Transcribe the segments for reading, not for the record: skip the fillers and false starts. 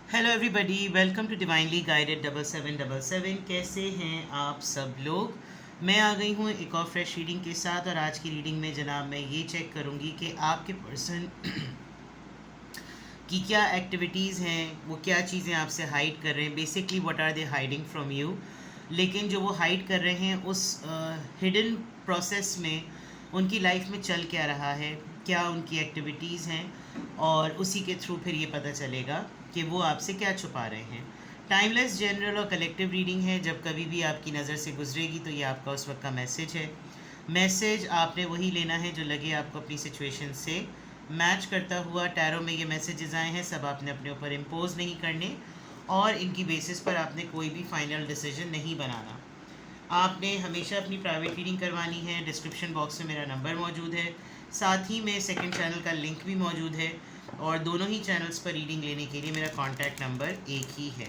Hello everybody, welcome to divinely guided 7777। कैसे हैं आप सब लोग। मैं आ गई हूँ एक और फ्रेश रीडिंग के साथ। और आज की रीडिंग में जनाब मैं ये चेक करूँगी कि आपके पर्सन की क्या एक्टिविटीज़ हैं, वो क्या चीज़ें आपसे हाइड कर रहे हैं, basically what are they hiding from you. लेकिन जो वो हाइड कर रहे हैं उस हिडन प्रोसेस में उनकी लाइफ में चल क्या रहा है, क्या उनकी एक्टिविटीज़ हैं, और उसी के थ्रू फिर ये पता चलेगा कि वो आपसे क्या छुपा रहे हैं। टाइमलेस जनरल और कलेक्टिव रीडिंग है। जब कभी भी आपकी नज़र से गुजरेगी तो ये आपका उस वक्त का मैसेज है। मैसेज आपने वही लेना है जो लगे आपको अपनी सिचुएशन से मैच करता हुआ। टैरो में ये मैसेजेस आए हैं, सब आपने अपने ऊपर इम्पोज नहीं करने, और इनकी बेसिस पर आपने कोई भी फाइनल डिसीजन नहीं बनाना। आपने हमेशा अपनी प्राइवेट रीडिंग करवानी है। डिस्क्रिप्शन बॉक्स में मेरा नंबर मौजूद है, साथ ही में सेकंड चैनल का लिंक भी मौजूद है, और दोनों ही चैनल्स पर रीडिंग लेने के लिए मेरा कॉन्टैक्ट नंबर एक ही है।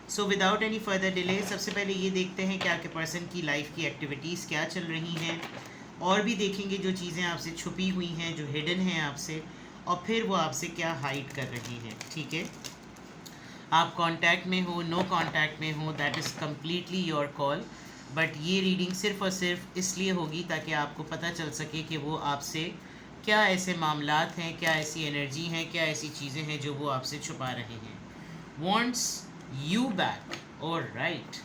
So without any further delay, सबसे पहले ये देखते हैं कि आपके पर्सन की लाइफ की एक्टिविटीज़ क्या चल रही हैं, और भी देखेंगे जो चीज़ें आपसे छुपी हुई हैं, जो हिडन हैं आपसे, और फिर वो आपसे क्या हाइड कर रही हैं। ठीक है, आप कांटेक्ट में हो, नो कांटेक्ट में हो, that is completely your call. But ये रीडिंग सिर्फ़ और सिर्फ इसलिए होगी ताकि आपको पता चल सके कि वो आपसे क्या ऐसे मामलात हैं, क्या ऐसी एनर्जी हैं, क्या ऐसी चीज़ें हैं जो वो आपसे छुपा रहे हैं। वॉन्ट्स यू बैक, और राइट।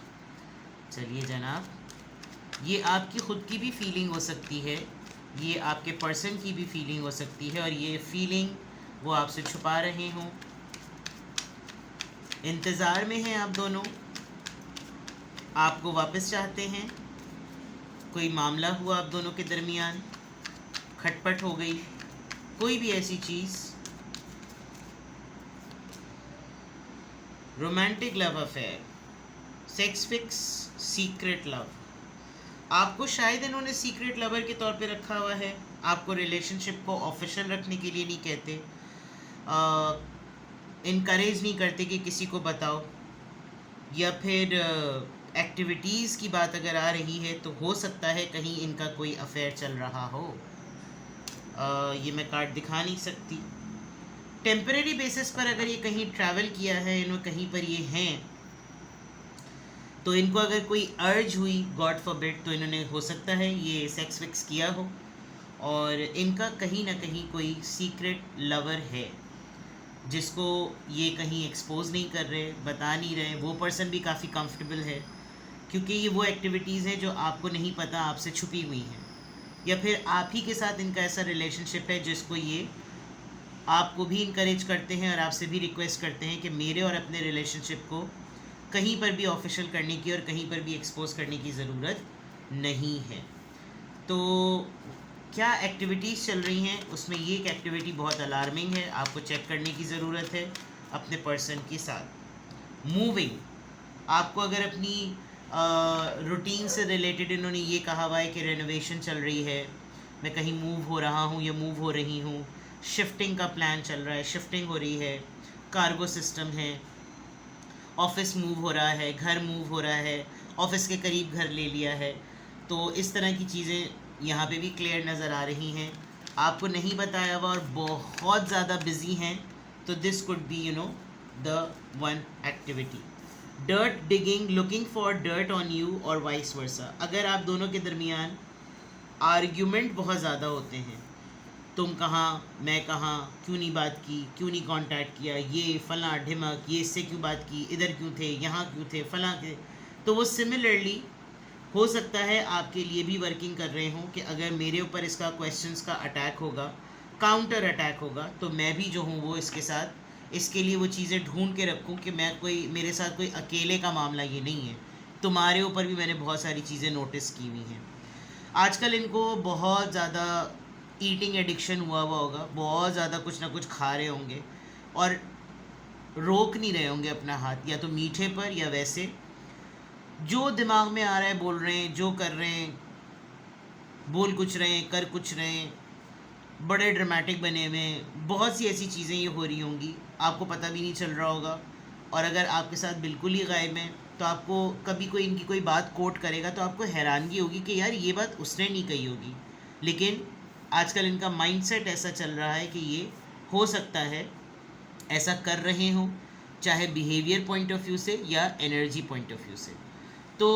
चलिए जनाब, ये आपकी ख़ुद की भी फीलिंग हो सकती है, ये आपके पर्सन की भी फीलिंग हो सकती है, और ये फीलिंग वो आपसे छुपा रहे हों। इंतज़ार में हैं आप दोनों, आपको वापस चाहते हैं। कोई मामला हुआ आप दोनों के दरमियान, खटपट हो गई, कोई भी ऐसी चीज़। Romantic love affair, sex fix, secret love. आपको शायद इन्होंने सीक्रेट लवर के तौर पे रखा हुआ है। आपको रिलेशनशिप को ऑफिशियल रखने के लिए नहीं कहते, इनकरेज नहीं करते कि किसी को बताओ, या फिर एक्टिविटीज़ की बात अगर आ रही है तो हो सकता है कहीं इनका कोई अफेयर चल रहा हो। ये मैं कार्ड दिखा नहीं सकती। टेम्परेरी बेसिस पर अगर ये कहीं ट्रैवल किया है, इन्होंने कहीं पर ये हैं, तो इनको अगर कोई अर्ज हुई, गॉड फॉरबिड, तो इन्होंने हो सकता है ये सेक्स विक्स किया हो, और इनका कहीं ना कहीं कोई सीक्रेट लवर है जिसको ये कहीं एक्सपोज नहीं कर रहे, बता नहीं रहे। वो पर्सन भी काफ़ी कंफर्टेबल है, क्योंकि ये वो एक्टिविटीज़ हैं जो आपको नहीं पता, आपसे छुपी हुई हैं, या फिर आप ही के साथ इनका ऐसा रिलेशनशिप है जिसको ये आपको भी इनकरेज करते हैं और आपसे भी रिक्वेस्ट करते हैं कि मेरे और अपने रिलेशनशिप को कहीं पर भी ऑफिशियल करने की और कहीं पर भी एक्सपोज करने की ज़रूरत नहीं है। तो क्या एक्टिविटीज़ चल रही हैं, उसमें ये एक एक्टिविटी बहुत अलार्मिंग है, आपको चेक करने की ज़रूरत है अपने पर्सन के साथ। मूविंग, आपको अगर अपनी रूटीन से रिलेटेड इन्होंने ये कहा हुआ है कि रेनोवेशन चल रही है, मैं कहीं मूव हो रहा हूँ या मूव हो रही हूँ, शिफ्टिंग का प्लान चल रहा है, शिफ्टिंग हो रही है, कार्गो सिस्टम है, ऑफिस मूव हो रहा है, घर मूव हो रहा है, ऑफिस के करीब घर ले लिया है, तो इस तरह की चीज़ें यहाँ पे भी क्लियर नज़र आ रही हैं। आपको नहीं बताया हुआ और बहुत ज़्यादा बिजी हैं, तो this could be the one activity. Dirt digging, looking for dirt on you, और वाइस वर्सा। अगर आप दोनों के दरमियान आर्ग्यूमेंट बहुत ज़्यादा होते हैं, तुम कहाँ, मैं कहाँ, क्यों नहीं बात की, क्यों नहीं कांटेक्ट किया, ये फलां ढिमक, ये इससे क्यों बात की, इधर क्यों थे, यहाँ क्यों थे, फलां के, तो वो सिमिलरली हो सकता है आपके लिए भी वर्किंग कर रहे हों कि अगर मेरे ऊपर इसका क्वेश्चंस का अटैक होगा, काउंटर अटैक होगा, तो मैं भी जो हूँ वो इसके साथ इसके लिए वो चीज़ें ढूंढ के रखूँ कि मैं कोई, मेरे साथ कोई अकेले का मामला ये नहीं है, तुम्हारे ऊपर भी मैंने बहुत सारी चीज़ें नोटिस की हुई हैं। आजकल इनको बहुत ज़्यादा ईटिंग एडिक्शन हुआ होगा, बहुत ज़्यादा कुछ ना कुछ खा रहे होंगे और रोक नहीं रहे होंगे अपना हाथ, या तो मीठे पर या वैसे जो दिमाग में आ रहा है बोल रहे हैं, जो कर रहे हैं, बोल कुछ रहे हैं, कर कुछ रहे हैं, बड़े ड्रामेटिक बने हुए हैं, बहुत सी ऐसी चीज़ें ये हो रही होंगी, आपको पता भी नहीं चल रहा होगा। और अगर आपके साथ बिल्कुल ही गायब हैं तो आपको कभी कोई इनकी कोई बात कोट करेगा तो आपको हैरानगी होगी कि यार ये बात उसने नहीं कही होगी। लेकिन आजकल इनका माइंडसेट ऐसा चल रहा है कि ये हो सकता है ऐसा कर रहे हों, चाहे बिहेवियर पॉइंट ऑफ व्यू से या एनर्जी पॉइंट ऑफ व्यू से। तो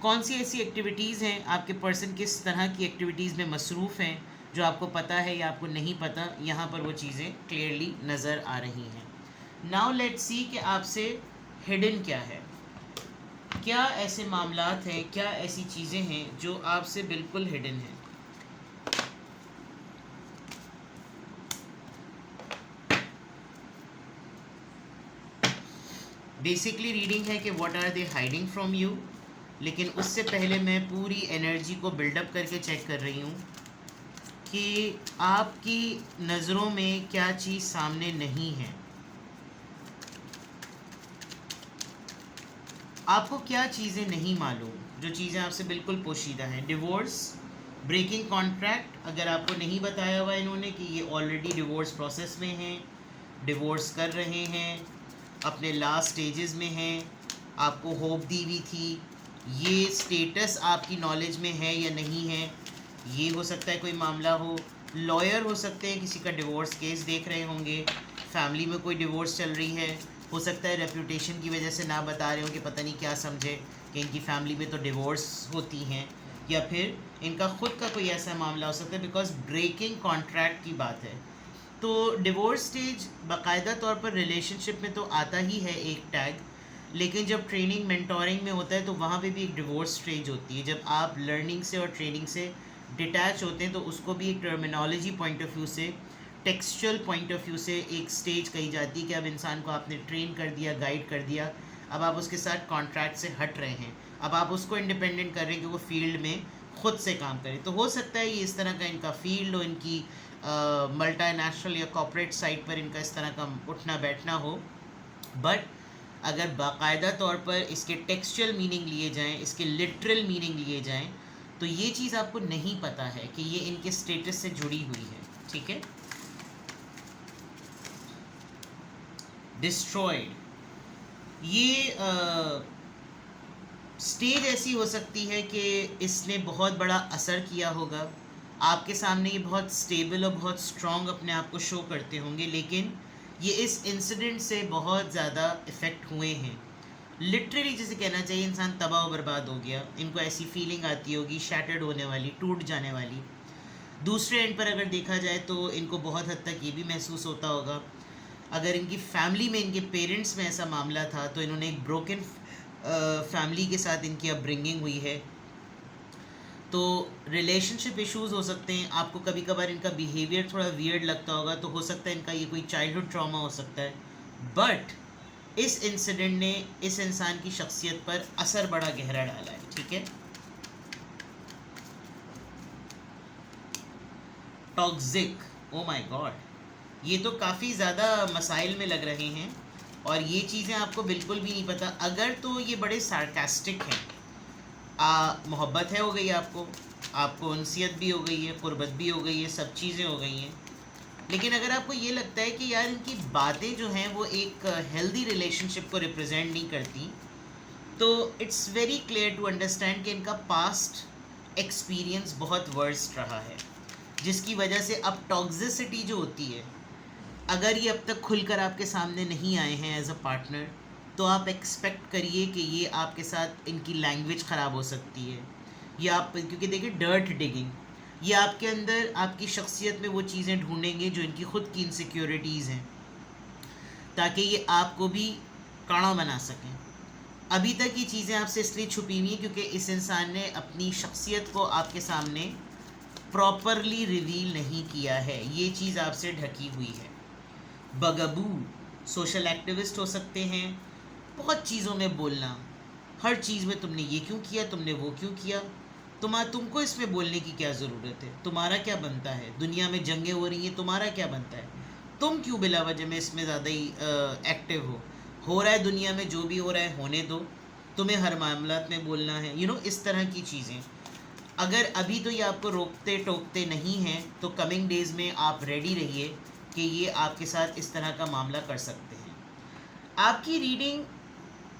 कौन सी ऐसी एक्टिविटीज़ हैं, आपके पर्सन किस तरह की एक्टिविटीज़ में मसरूफ़ हैं जो आपको पता है या आपको नहीं पता, यहाँ पर वो चीज़ें क्लियरली नज़र आ रही हैं। नाउ लेट्स सी कि आपसे हिडन क्या है, क्या ऐसे मामलात हैं, क्या ऐसी चीज़ें हैं जो आपसे बिल्कुल हिडन हैं। बेसिकली रीडिंग है कि what are they hiding from you, लेकिन उससे पहले मैं पूरी एनर्जी को बिल्डअप करके चेक कर रही हूँ कि आपकी नज़रों में क्या चीज़ सामने नहीं है, आपको क्या चीज़ें नहीं मालूम, जो चीज़ें आपसे बिल्कुल पोशीदा हैं। डिवोर्स, ब्रेकिंग कॉन्ट्रैक्ट, अगर आपको नहीं बताया हुआ इन्होंने कि ये ऑलरेडी डिवोर्स प्रोसेस में हैं, डिवोर्स कर रहे हैं, अपने लास्ट स्टेजेस में हैं, आपको होप दी हुई थी, ये स्टेटस आपकी नॉलेज में है या नहीं है, ये हो सकता है कोई मामला हो। लॉयर हो सकते हैं, किसी का डिवोर्स केस देख रहे होंगे, फैमिली में कोई डिवोर्स चल रही है, हो सकता है रेपुटेशन की वजह से ना बता रहे हो कि पता नहीं क्या समझे कि इनकी फैमिली में तो डिवोर्स होती हैं, या फिर इनका ख़ुद का कोई ऐसा मामला हो सकता है, बिकॉज ब्रेकिंग कॉन्ट्रैक्ट की बात है। तो डिवोर्स स्टेज बाकायदा तौर पर रिलेशनशिप में तो आता ही है एक टैग, लेकिन जब ट्रेनिंग मेंटोरिंग में होता है तो वहाँ पे भी एक डिवोर्स स्टेज होती है। जब आप लर्निंग से और ट्रेनिंग से डिटैच होते हैं तो उसको भी एक टर्मिनोलॉजी पॉइंट ऑफ व्यू से, टेक्सचुअल पॉइंट ऑफ व्यू से एक स्टेज कही जाती है कि अब इंसान को आपने ट्रेन कर दिया, गाइड कर दिया, अब आप उसके साथ कॉन्ट्रैक्ट से हट रहे हैं, अब आप उसको इंडिपेंडेंट कर रहे हैं कि वो फील्ड में ख़ुद से काम करें। तो हो सकता है ये इस तरह का इनका फील्ड हो, इनकी मल्टीनेशनल या कॉर्पोरेट साइट पर इनका इस तरह का उठना बैठना हो। बट अगर बाकायदा तौर पर इसके टेक्सचुअल मीनिंग लिए जाएं, इसके लिटरल मीनिंग लिए जाएं, तो ये चीज़ आपको नहीं पता है कि ये इनके स्टेटस से जुड़ी हुई है। ठीक है। डिस्ट्रॉयड, ये स्टेज ऐसी हो सकती है कि इसने बहुत बड़ा असर किया होगा आपके सामने, ये बहुत स्टेबल और बहुत स्ट्रॉन्ग अपने आप को शो करते होंगे, लेकिन ये इस इंसिडेंट से बहुत ज़्यादा इफ़ेक्ट हुए हैं। लिटरली जैसे कहना चाहिए इंसान तबाह बर्बाद हो गया, इनको ऐसी फीलिंग आती होगी शैटर्ड होने वाली, टूट जाने वाली। दूसरे एंड पर अगर देखा जाए तो इनको बहुत हद तक ये भी महसूस होता होगा, अगर इनकी फैमिली में, इनके पेरेंट्स में ऐसा मामला था तो इन्होंने एक ब्रोकन फैमिली के साथ इनकी अपब्रिंगिंग हुई है, तो रिलेशनशिप इश्यूज़ हो सकते हैं। आपको कभी कभार इनका बिहेवियर थोड़ा वियर्ड लगता होगा, तो हो सकता है इनका ये कोई चाइल्डहुड ट्रॉमा हो सकता है। बट इस इंसिडेंट ने इस इंसान की शख्सियत पर असर बड़ा गहरा डाला है। ठीक है। टॉक्सिक, ओ माय गॉड, ये तो काफ़ी ज़्यादा मसाइल में लग रहे हैं और ये चीज़ें आपको बिल्कुल भी नहीं पता। अगर तो ये बड़े सार्कास्टिक हैं, मोहब्बत है हो गई आपको उनसियत भी हो गई है, क़ुरबत भी हो गई है, सब चीज़ें हो गई हैं, लेकिन अगर आपको ये लगता है कि यार इनकी बातें जो हैं वो एक हेल्दी रिलेशनशिप को रिप्रेजेंट नहीं करती, तो it's very clear to understand कि इनका पास्ट एक्सपीरियंस बहुत वर्स्ट रहा है, जिसकी वजह से अब टॉक्सिसिटी जो होती है, अगर ये अब तक खुलकर आपके सामने नहीं आए हैं एज अ पार्टनर, तो आप एक्सपेक्ट करिए कि ये आपके साथ इनकी लैंग्वेज ख़राब हो सकती है, या आप, क्योंकि देखिए डर्ट डिगिंग, ये आपके अंदर, आपकी शख्सियत में वो चीज़ें ढूंढेंगे जो इनकी ख़ुद की इनसिक्योरिटीज़ हैं, ताकि ये आपको भी काड़ा बना सकें। अभी तक ये चीज़ें आपसे इसलिए छुपी हुई हैं क्योंकि इस इंसान ने अपनी शख्सियत को आपके सामने प्रॉपरली रिवील नहीं किया है, ये चीज़ आपसे ढकी हुई है। बगबू, सोशल एक्टिविस्ट हो सकते हैं, बहुत चीज़ों में बोलना, हर चीज़ में तुमने ये क्यों किया, तुमने वो क्यों किया, तुमको इसमें बोलने की क्या ज़रूरत है, तुम्हारा क्या बनता है, दुनिया में जंगें हो रही हैं, तुम्हारा क्या बनता है, तुम क्यों बिला वजह में इसमें ज़्यादा ही एक्टिव हो रहा है दुनिया में जो भी हो रहा है होने दो, तुम्हें हर मामलात में बोलना है, इस तरह की चीज़ें। अगर अभी तो ये आपको रोकते टोकते नहीं हैं, तो कमिंग डेज़ में आप रेडी रहिए कि ये आपके साथ इस तरह का मामला कर सकते हैं। आपकी रीडिंग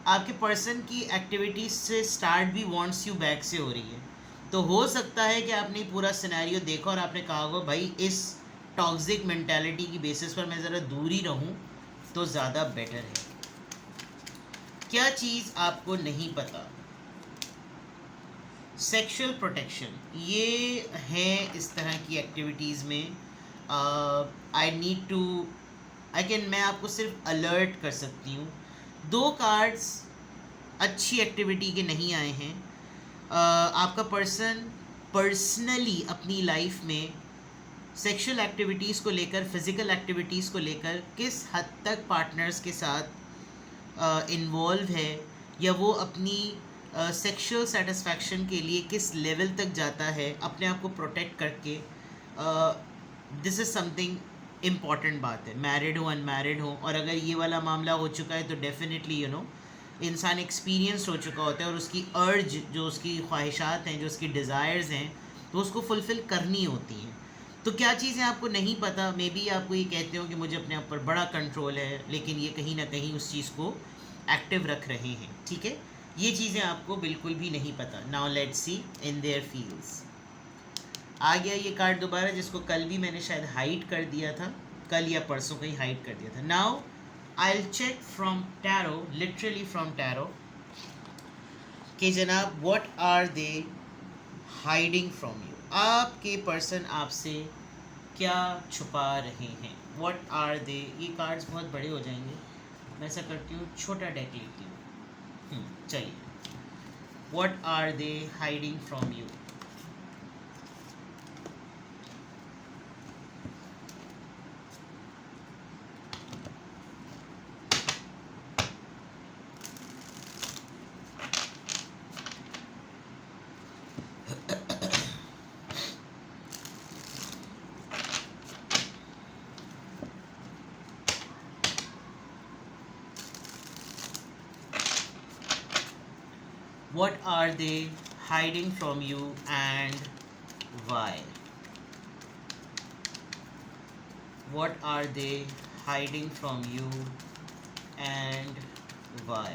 आपके पर्सन की एक्टिविटीज़ से स्टार्ट भी वांट्स यू बैक से हो रही है, तो हो सकता है कि आपने पूरा सिनेरियो देखा और आपने कहा होगा भाई इस टॉक्सिक मेंटालिटी की बेसिस पर मैं ज़रा दूर ही रहूं तो ज़्यादा बेटर है। क्या चीज़ आपको नहीं पता? सेक्सुअल प्रोटेक्शन, ये है इस तरह की एक्टिविटीज़ में आई नीड टू मैं आपको सिर्फ अलर्ट कर सकती हूँ। 2 कार्ड्स अच्छी एक्टिविटी के नहीं आए हैं। आपका पर्सनली अपनी लाइफ में सेक्सुअल एक्टिविटीज़ को लेकर, फिज़िकल एक्टिविटीज़ को लेकर किस हद तक पार्टनर्स के साथ इन्वॉल्व है, या वो अपनी सेक्सुअल सेटिस्फैक्शन के लिए किस लेवल तक जाता है अपने आप को प्रोटेक्ट करके। दिस इज़ समथिंग इम्पॉर्टेंट बात है, मैरिड हो अनमैरिड हो। और अगर ये वाला मामला हो चुका है तो डेफिनेटली इंसान एक्सपीरियंस हो चुका होता है, और उसकी अर्ज, जो उसकी ख्वाहिशात हैं, जो उसकी डिज़ायर्स हैं, तो उसको फुलफ़िल करनी होती हैं। तो क्या चीज़ें आपको नहीं पता? मे बी आपको ये कहते हो कि मुझे अपने आप पर बड़ा कंट्रोल है, लेकिन ये कहीं ना कहीं उस चीज़ को एक्टिव रख रहे हैं। ठीक है, ये चीज़ें आपको बिल्कुल भी नहीं पता। Now let's see in their fields. आ गया ये कार्ड दोबारा, जिसको कल भी मैंने शायद हाइड कर दिया था, कल या परसों कहीं हाइड कर दिया था। Now I will check from tarot, literally from tarot, कि जनाब what are they hiding from you. आपके पर्सन आपसे क्या छुपा रहे हैं? What are they. ये कार्ड्स बहुत बड़े हो जाएंगे, मैं ऐसा करती हूँ छोटा डेक लेती हूँ। चलिए, what are they hiding from you. What are they hiding from you and why? What are they hiding from you and why?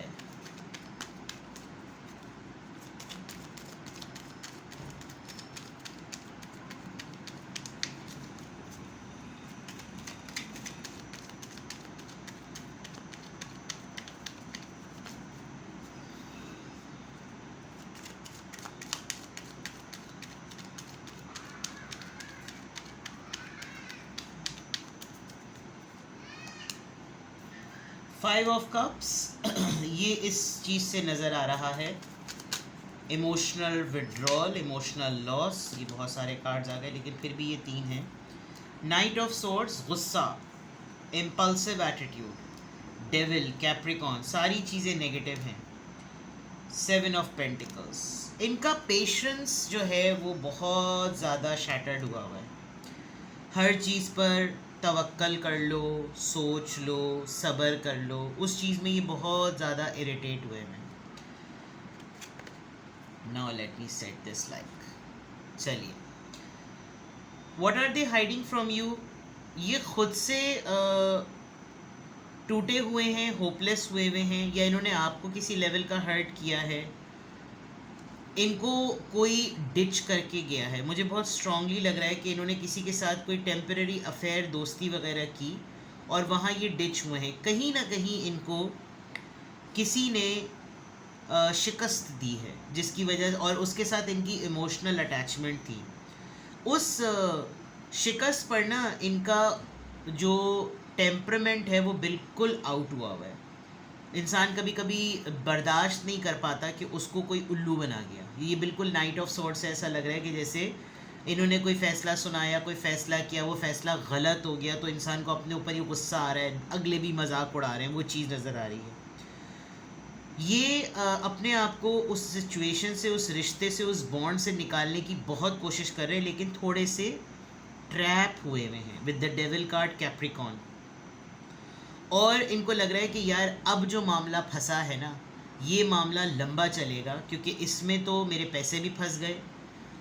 5 of cups ये इस चीज़ से नज़र आ रहा है, इमोशनल विड्रॉल, इमोशनल लॉस। ये बहुत सारे कार्ड्स आ गए, लेकिन फिर भी ये 3 हैं। नाइट ऑफ सोर्ड्स, गुस्सा, इम्पल्सिव एटीट्यूड, डेविल, कैप्रिकॉन, सारी चीज़ें नेगेटिव हैं। 7 ऑफ पेंटिकल्स, इनका पेशेंस जो है वो बहुत ज़्यादा शैटर्ड हुआ हुआ है। हर चीज़ पर तवक्कल कर लो, सोच लो, सब्र कर लो, उस चीज़ में ये बहुत ज़्यादा इरिटेट हुए हैं। Now let me set this like, चलिए, what are they hiding from you. ये खुद से टूटे हुए हैं, होपलेस हुए हुए हैं, या इन्होंने आपको किसी लेवल का हर्ट किया है। इनको कोई डिच करके गया है। मुझे बहुत स्ट्रांगली लग रहा है कि इन्होंने किसी के साथ कोई टेम्पररी अफेयर, दोस्ती वगैरह की, और वहाँ ये डिच हुए हैं। कहीं ना कहीं इनको किसी ने शिकस्त दी है, जिसकी वजह, और उसके साथ इनकी इमोशनल अटैचमेंट थी। उस शिकस्त पर ना इनका जो टेम्परामेंट है वो बिल्कुल आउट हुआ हुआ है। इंसान कभी कभी बर्दाश्त नहीं कर पाता कि उसको कोई उल्लू बना गया। ये बिल्कुल नाइट ऑफ सॉर्ड्स से ऐसा लग रहा है कि जैसे इन्होंने कोई फ़ैसला सुनाया, कोई फ़ैसला किया, वो फ़ैसला गलत हो गया, तो इंसान को अपने ऊपर ही गुस्सा आ रहा है, अगले भी मजाक उड़ा रहे हैं, वो चीज़ नज़र आ रही है। ये अपने आप को उस सिचुएशन से, उस रिश्ते से, उस बॉन्ड से निकालने की बहुत कोशिश कर रहे हैं, लेकिन थोड़े से ट्रैप हुए हुए हैं with the devil card, Capricorn. और इनको लग रहा है कि यार अब जो मामला फंसा है ना, ये मामला लंबा चलेगा, क्योंकि इसमें तो मेरे पैसे भी फंस गए,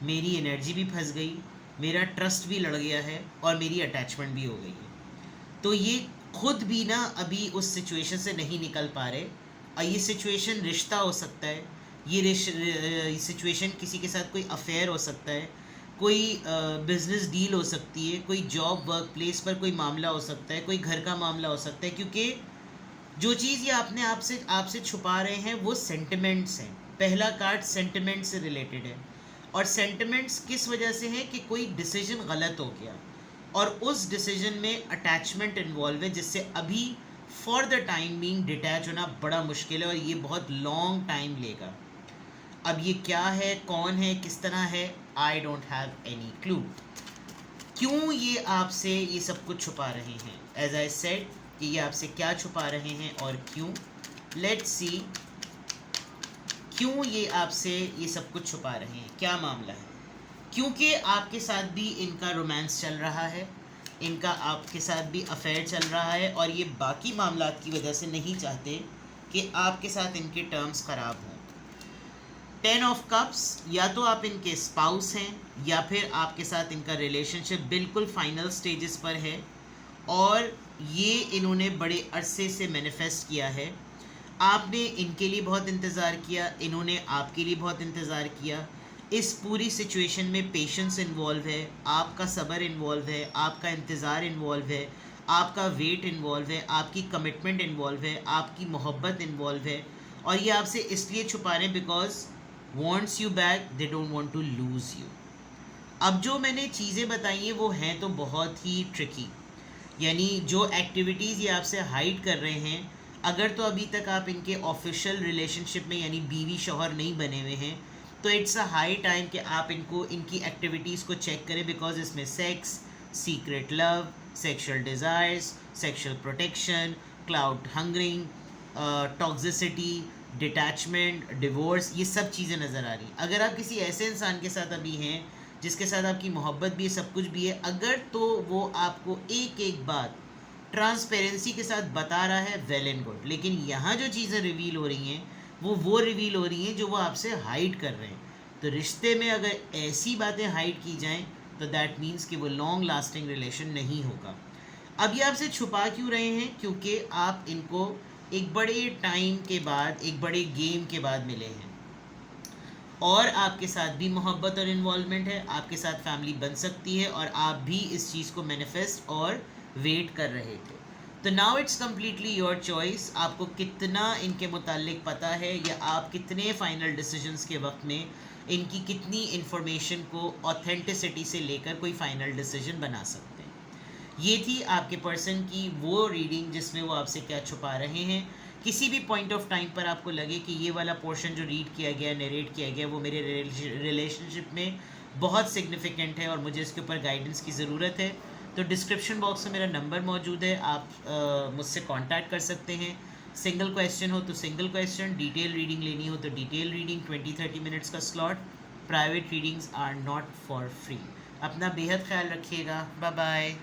मेरी एनर्जी भी फंस गई, मेरा ट्रस्ट भी लड़ गया है, और मेरी अटैचमेंट भी हो गई है। तो ये खुद भी ना अभी उस सिचुएशन से नहीं निकल पा रहे। और ये सिचुएशन रिश्ता हो सकता है, ये सिचुएशन किसी के साथ कोई अफेयर हो सकता है, कोई बिज़नेस डील हो सकती है, कोई जॉब वर्क प्लेस पर कोई मामला हो सकता है, कोई घर का मामला हो सकता है, क्योंकि जो चीज़ ये आपने आपसे छुपा रहे हैं वो सेंटिमेंट्स हैं। पहला कार्ड सेंटिमेंट से रिलेटेड है, और सेंटिमेंट्स किस वजह से है कि कोई डिसीजन गलत हो गया और उस डिसीजन में अटैचमेंट इन्वॉल्व है, जिससे अभी for the time being detach होना बड़ा मुश्किल है और ये बहुत लॉन्ग टाइम लेगा। अब ये क्या है, कौन है, किस तरह है, I don't have any clue. क्यों ये आपसे ये सब कुछ छुपा रहे हैं, एज आई सेड कि ये आपसे क्या छुपा रहे हैं और क्यों। लेट्स सी क्यों ये आपसे ये सब कुछ छुपा रहे हैं, क्या मामला है। क्योंकि आपके साथ भी इनका रोमांस चल रहा है, इनका आपके साथ भी अफेयर चल रहा है, और ये बाकी मामलात की वजह से नहीं चाहते कि आपके साथ इनके टर्म्स ख़राब हों। 10 ऑफ कप्स, या तो आप इनके स्पाउस हैं या फिर आपके साथ इनका रिलेशनशिप बिल्कुल फाइनल स्टेजेस पर है और ये इन्होंने बड़े अरसे से मैनिफेस्ट किया है। आपने इनके लिए बहुत इंतज़ार किया, इन्होंने आपके लिए बहुत इंतज़ार किया। इस पूरी सिचुएशन में पेशेंस इन्वॉल्व है, आपका सब्र इन्वॉल्व है, आपका इंतज़ार इन्वॉल्व है, आपका वेट इन्वॉल्व है, आपकी कमिटमेंट इन्वॉल्व है, आपकी मोहब्बत इन्वॉल्व है। और ये आपसे इसलिए छुपा रहे हैं because wants you back, they don't want to lose you। अब जो मैंने चीज़ें बताई हैं वो हैं तो बहुत ही ट्रिकी, यानी जो एक्टिविटीज़ ये आपसे हाइड कर रहे हैं, अगर तो अभी तक आप इनके ऑफिशियल रिलेशनशिप में यानी बीवी शौहर नहीं बने हुए हैं तो इट्स अ हाई टाइम कि आप इनको इनकी एक्टिविटीज़ को चेक करें, बिकॉज इसमें sex, secret love, sexual desires, sexual protection, cloud hungering, toxicity, detachment, divorce, ये सब चीज़ें नज़र आ रही। अगर आप किसी ऐसे इंसान के साथ अभी हैं जिसके साथ आपकी मोहब्बत भी है, सब कुछ भी है, अगर तो वो आपको एक एक बात ट्रांसपेरेंसी के साथ बता रहा है, वेल एंड गुड। लेकिन यहाँ जो चीज़ें रिवील हो रही हैं वो रिवील हो रही हैं जो वो आपसे हाइड कर रहे हैं। तो रिश्ते में अगर ऐसी बातें हाइड की जाएँ तो दैट मीन्स कि वो लॉन्ग लास्टिंग रिलेशन नहीं होगा। अब ये आपसे छुपा क्यों रहे हैं, क्योंकि आप इनको एक बड़े टाइम के बाद, एक बड़े गेम के बाद मिले हैं और आपके साथ भी मोहब्बत और इन्वॉल्वमेंट है, आपके साथ फैमिली बन सकती है और आप भी इस चीज़ को मैनिफेस्ट और वेट कर रहे थे। तो now it's completely your choice, आपको कितना इनके मुतालिक पता है या आप कितने फाइनल डिसीजंस के वक्त में इनकी कितनी इन्फॉर्मेशन को ऑथेंटिसिटी से लेकर कोई फाइनल डिसीजन बना सकते हैं। ये थी आपके पर्सन की वो रीडिंग जिसमें वो आपसे क्या छुपा रहे हैं। किसी भी पॉइंट ऑफ टाइम पर आपको लगे कि ये वाला पोर्शन जो रीड किया गया, नरेट किया गया, वो मेरे रिलेशनशिप में बहुत सिग्निफिकेंट है और मुझे इसके ऊपर गाइडेंस की ज़रूरत है, तो डिस्क्रिप्शन बॉक्स में मेरा नंबर मौजूद है, आप मुझसे कांटेक्ट कर सकते हैं। सिंगल क्वेश्चन हो तो सिंगल क्वेश्चन, डिटेल रीडिंग लेनी हो तो डिटेल रीडिंग, 20-30 मिनट्स का slot. Private readings are not for free. अपना बेहद ख्याल रखिएगा, बाय बाय।